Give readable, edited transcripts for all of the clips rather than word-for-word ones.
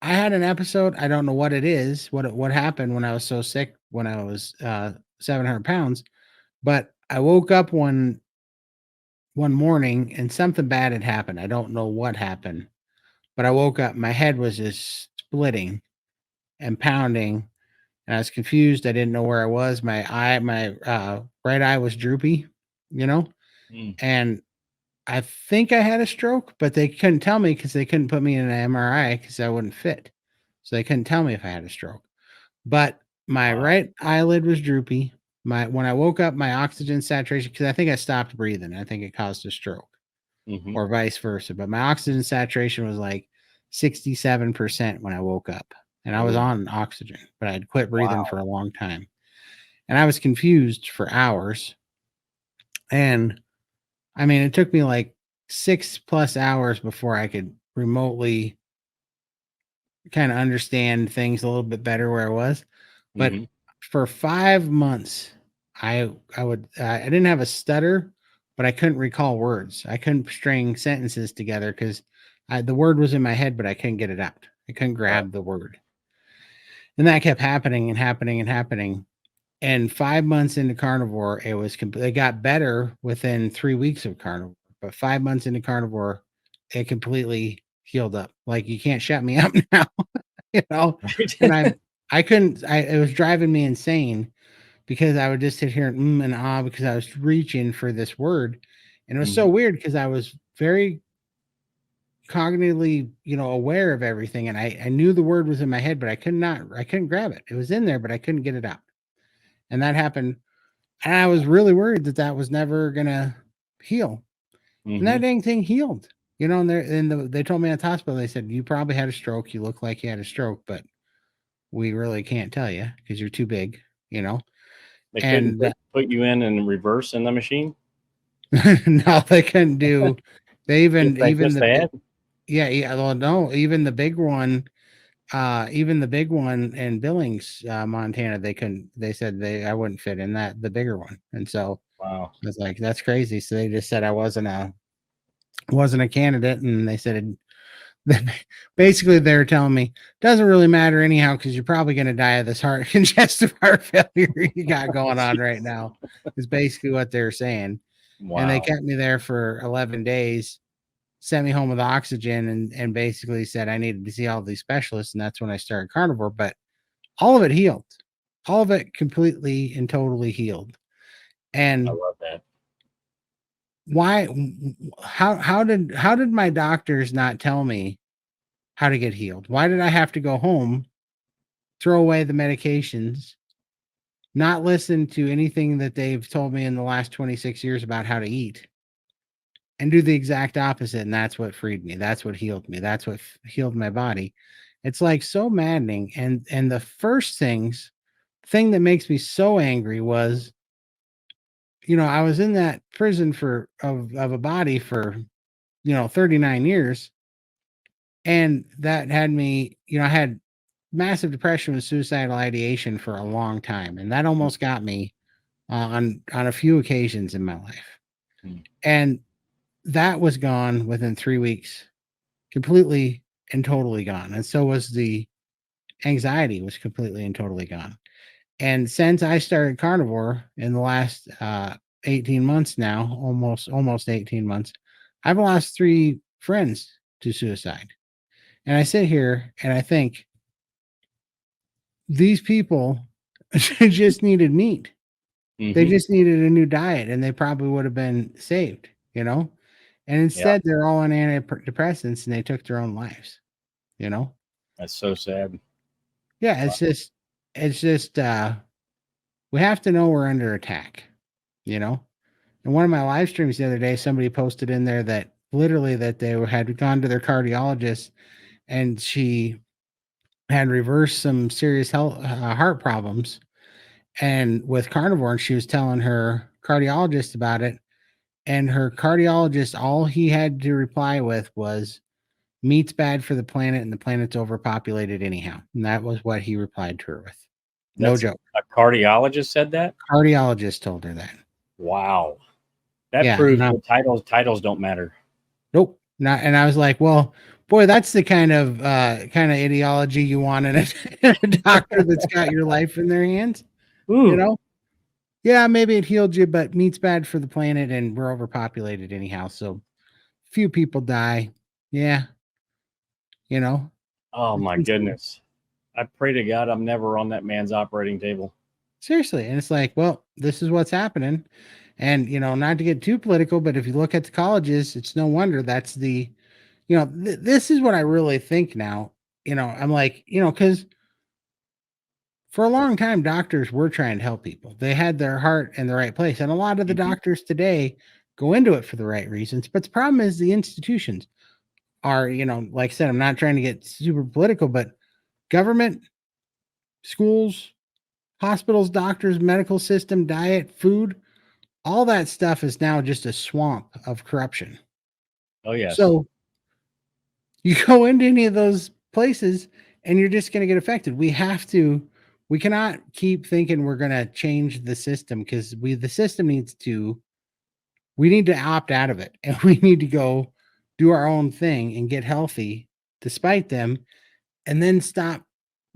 I had an episode. I don't know what it is. What happened when I was so sick when I was 700 pounds. But I woke up one morning and something bad had happened. I don't know what happened, but I woke up. My head was just splitting and pounding, and I was confused. I didn't know where I was. My right eye was droopy, you know, Mm. and I think I had a stroke, but they couldn't tell me because they couldn't put me in an MRI because I wouldn't fit. So they couldn't tell me if I had a stroke. But my Wow. right eyelid was droopy. My when I woke up, my oxygen saturation, because I think I stopped breathing. I think it caused a stroke Mm-hmm. or vice versa. But my oxygen saturation was like 67% when I woke up. And I was Oh, on oxygen, but I'd quit breathing wow. for a long time. And I was confused for hours. And I mean, it took me like 6+ hours before I could remotely kind of understand things a little bit better where I was. But Mm-hmm. for 5 months, I didn't have a stutter, but I couldn't recall words. I couldn't string sentences together because the word was in my head, but I couldn't get it out. I couldn't Right. grab the word, and that kept happening and happening and happening. And 5 months into carnivore, it got better within 3 weeks of carnivore, but 5 months into carnivore, it completely healed up. Like you can't shut me up now, you know. Right. And I couldn't. It was driving me insane because I would just sit here and and ah because I was reaching for this word, and it was Mm-hmm. so weird because I was very cognitively, aware of everything, and I knew the word was in my head, but I couldn't grab it. It was in there, but I couldn't get it out, and that happened. And I was really worried that that was never gonna heal, and Mm-hmm. that dang thing healed. They told me at the hospital. They said you probably had a stroke. You look like you had a stroke, but we really can't tell you because you're too big. You know, They couldn't and put you in reverse in the machine. no, they couldn't do. They even Just the that. yeah, yeah. Well, no, even the big one in Billings, Montana, they couldn't. They said I wouldn't fit in the bigger one, and so Wow. I was like, that's crazy. So they just said I wasn't a candidate, and they said basically they were telling me doesn't really matter anyhow because you're probably going to die of this heart congestive heart failure you got going on right Jeez. now. Is basically what they're saying, and they Wow. kept me there for 11 days, sent me home with oxygen, and basically said I needed to see all these specialists, and that's when I started carnivore. But all of it healed, all of it completely and totally healed. I And love that. why? How did my doctors not tell me how to get healed? Why did I have to go home, throw away the medications, not listen to anything that they've told me in the last 26 years about how to eat, and do the exact opposite? And that's what freed me. That's what healed me. That's what healed my body. It's like so maddening. And the first thing that makes me so angry was, I was in that prison of a body for 39 years, and that had me, I had massive depression and suicidal ideation for a long time, and that almost got me on a few occasions in my life. Mm-hmm. And that was gone within 3 weeks, completely and totally gone. And so was the anxiety was completely and totally gone. And since I started carnivore in the last 18 months now, almost 18 months, I've lost 3 friends to suicide. And I sit here and I think these people just needed meat. They Mm-hmm. just needed a new diet and they probably would have been saved, you know? And Yeah. instead they're all on antidepressants and they took their own lives, you know? That's so sad. Yeah, Wow. it's just we have to know we're under attack, you know? And one of my live streams the other day, somebody posted in there that literally that had gone to their cardiologist and she had reversed some serious heart problems and with carnivore, and she was telling her cardiologist about it, and her cardiologist, all he had to reply with was, meat's bad for the planet and the planet's overpopulated anyhow. And that was what he replied to her with. No That's joke. a cardiologist said that. Cardiologist told her that. Wow. That Yeah. proves No, that titles don't matter. nope. Not, and I was like, well, Boy, that's the kind of ideology you want in a, in a doctor that's got your life in their hands. You Ooh, know, yeah, maybe it healed you, but meat's bad for the planet, and we're overpopulated anyhow. So few people die. Yeah, you know, oh it's my insane. goodness. I pray to God I'm never on that man's operating table. Seriously, and it's like, well, this is what's happening, and not to get too political, but if you look at the colleges, it's no wonder that's the, this is what I really think now. I'm like, because for a long time, doctors were trying to help people. They had their heart in the right place. And a lot of the Mhm. doctors today go into it for the right reasons. But the problem is the institutions are, like I said, I'm not trying to get super political, but government, schools, hospitals, doctors, medical system, diet, food, all that stuff is now just a swamp of corruption. Oh yes. So you go into any of those places and you're just going to get affected. We cannot keep thinking we're going to change the system because the system needs to, we need to opt out of it and we need to go do our own thing and get healthy despite them, and then stop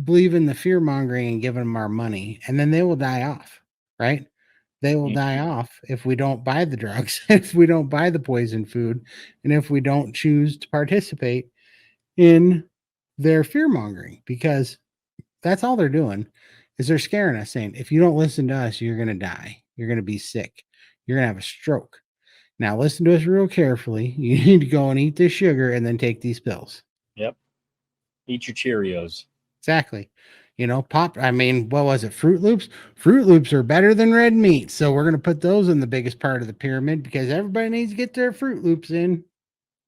believing the fear mongering and giving them our money. And then they will die off, right? They will die Mhm. off if we don't buy the drugs, if we don't buy the poison food, and if we don't choose to participate in their fear mongering, because that's all they're doing is they're scaring us, saying if you don't listen to us you're going to die, you're going to be sick, you're going to have a stroke. Now listen to us real carefully. You need to go and eat this sugar and then take these pills. Yep. Eat your Cheerios. Exactly. Pop, I mean, what was it, Fruit Loops? Fruit Loops are better than red meat, so we're going to put those in the biggest part of the pyramid because everybody needs to get their Fruit Loops in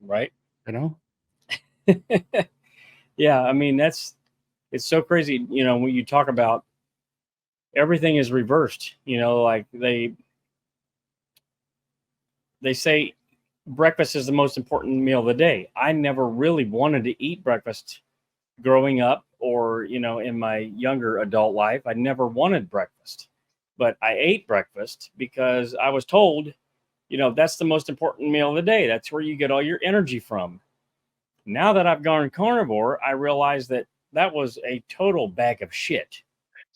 Right? you know Yeah, I mean that's it's so crazy, when you talk about everything is reversed, like they say breakfast is the most important meal of the day. I never really wanted to eat breakfast growing up or, in my younger adult life. I never wanted breakfast. But I ate breakfast because I was told, that's the most important meal of the day. That's where you get all your energy from. Now that I've gone carnivore, I realize that that was a total bag of shit.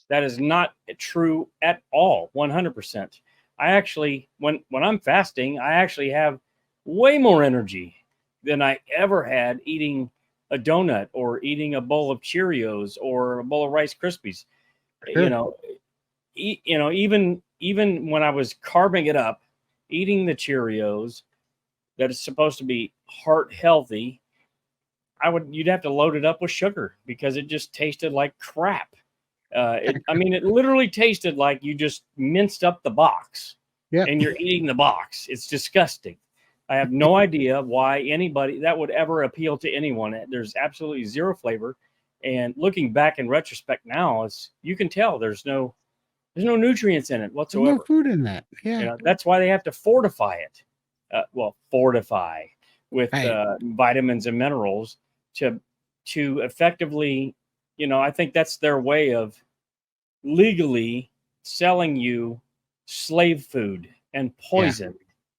That is not true at all. 100%. I actually, when I'm fasting, I actually have way more energy than I ever had eating a donut or eating a bowl of Cheerios or a bowl of Rice Krispies. You Sure. know, even when I was carving it up, eating the Cheerios that is supposed to be heart healthy, you'd have to load it up with sugar because it just tasted like crap. I mean, it literally tasted like you just minced up the box Yep. and you're eating the box. It's disgusting. I have no idea why anybody that would ever appeal to anyone. There's absolutely zero flavor. And looking back in retrospect now, you can tell there's no nutrients in it There's no whatsoever. food in that. Yeah. That's why they have to fortify it. Well, fortify with Right. vitamins and minerals to effectively. I think that's their way of legally selling you slave food and Yeah. poison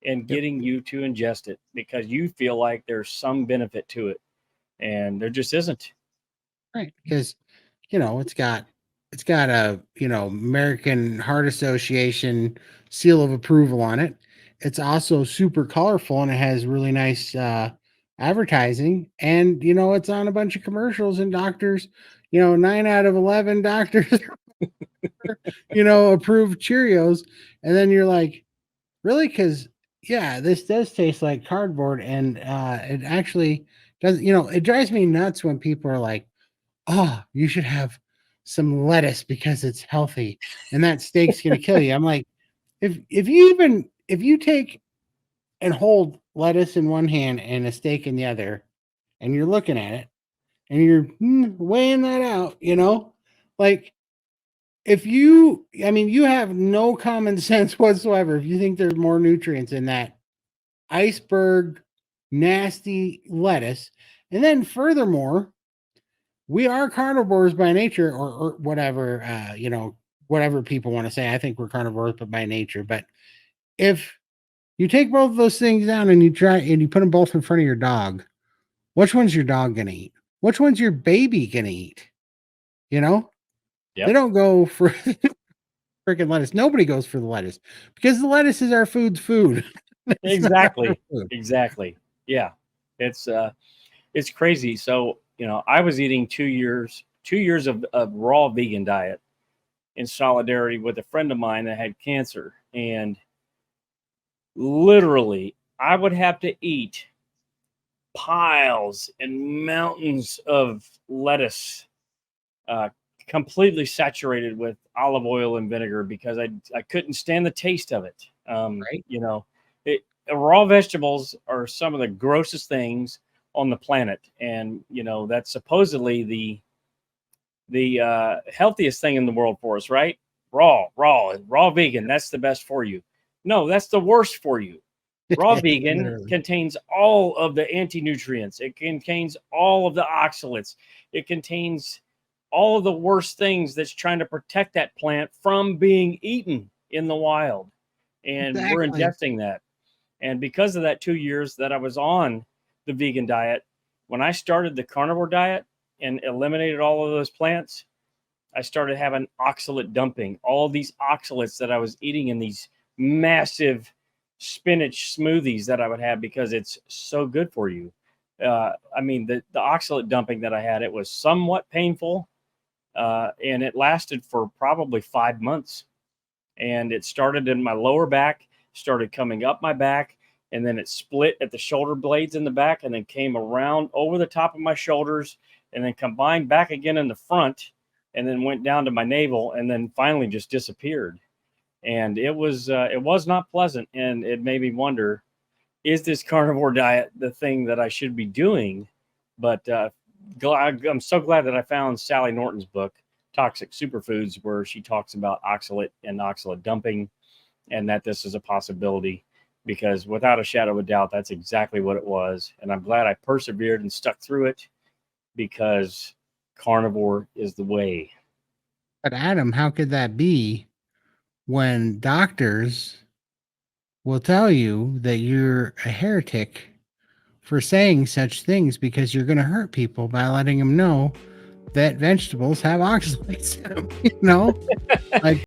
and Yep. getting you to ingest it because you feel like there's some benefit to it, and there just isn't. Right. Because it's got a American Heart Association seal of approval on it. It's also super colorful and it has really nice advertising. And it's on a bunch of commercials, and doctors, 9 out of 11 doctors, approve Cheerios. And then you're like, really? Because yeah, this does taste like cardboard, and it actually does. It drives me nuts when people are like, "Oh, you should have some lettuce because it's healthy, and that steak's gonna kill you." I'm like, if you take and hold lettuce in one hand and a steak in the other, and you're looking at it and you're weighing that out, like I mean, you have no common sense whatsoever if you think there's more nutrients in that iceberg, nasty lettuce. And then furthermore, we are carnivores by nature, or whatever, whatever people want to say. I think we're carnivores, but by nature. But if you take both of those things down and you put them both in front of your dog, Which one's your dog gonna eat? Which one's your baby gonna eat? You know, they Yep. don't go for freaking lettuce. Nobody goes for the lettuce because the lettuce is our food's food. It's not our Exactly. food. Exactly. Yeah. It's crazy. So, I was eating 2 years of raw vegan diet in solidarity with a friend of mine that had cancer. And literally, I would have to eat piles and mountains of lettuce, uh, completely saturated with olive oil and vinegar because I couldn't stand the taste of it. Right? Raw vegetables are some of the grossest things on the planet, and that's supposedly the healthiest thing in the world for us, right? Raw vegan. That's the best for you. No, that's the worst for you. Raw vegan Literally. contains all of the anti-nutrients. It contains all of the oxalates. It contains all of the worst things that's trying to protect that plant from being eaten in the wild. And we're Exactly. ingesting that. And because of that 2 years that I was on the vegan diet, when I started the carnivore diet and eliminated all of those plants, I started having oxalate dumping. All these oxalates that I was eating in these massive spinach smoothies that I would have because it's so good for you. I mean, the oxalate dumping that I had, it was somewhat painful, and it lasted for probably 5 months. And it started in my lower back, started coming up my back, and then it split at the shoulder blades in the back, and then came around over the top of my shoulders, and then combined back again in the front, and then went down to my navel, and then finally just disappeared. And it was not pleasant, and it made me wonder: is this carnivore diet the thing that I should be doing? But I'm so glad that I found Sally Norton's book, Toxic Superfoods, where she talks about oxalate and oxalate dumping, and that this is a possibility. Because without a shadow of a doubt, that's exactly what it was. And I'm glad I persevered and stuck through it because carnivore is the way. But Adam, how could that be when doctors will tell you that you're a heretic for saying such things because you're going to hurt people by letting them know that vegetables have oxalates in them, you know? Like